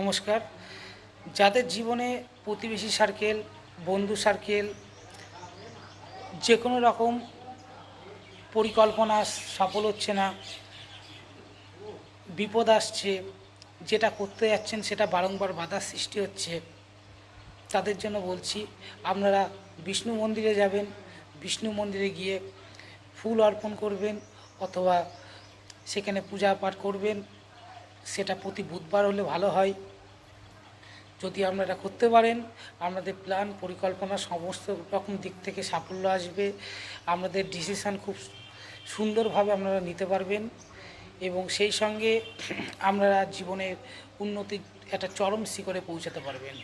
নমস্কার। যাদের জীবনে প্রতিবেশী সার্কেল, বন্ধু সার্কেল, যে কোনো রকম পরিকল্পনা সফল হচ্ছে না, বিপদ আসছে, যেটা করতে যাচ্ছেন সেটা বারংবার বাধার সৃষ্টি হচ্ছে, তাদের জন্য বলছি আপনারা বিষ্ণু মন্দিরে যাবেন। বিষ্ণু মন্দিরে গিয়ে ফুল অর্পণ করবেন অথবা সেখানে পূজা পাঠ করবেন। সেটা প্রতি বুধবার হলে ভালো হয়। যদি আপনারা করতে পারেন, আপনাদের প্ল্যান পরিকল্পনা সমস্ত রকম দিক থেকে সাফল্য আসবে। আপনাদের ডিসিশান খুব সুন্দরভাবে আপনারা নিতে পারবেন এবং সেই সঙ্গে আপনারা জীবনের উন্নতির একটা চরম শিখরে পৌঁছাতে পারবেন।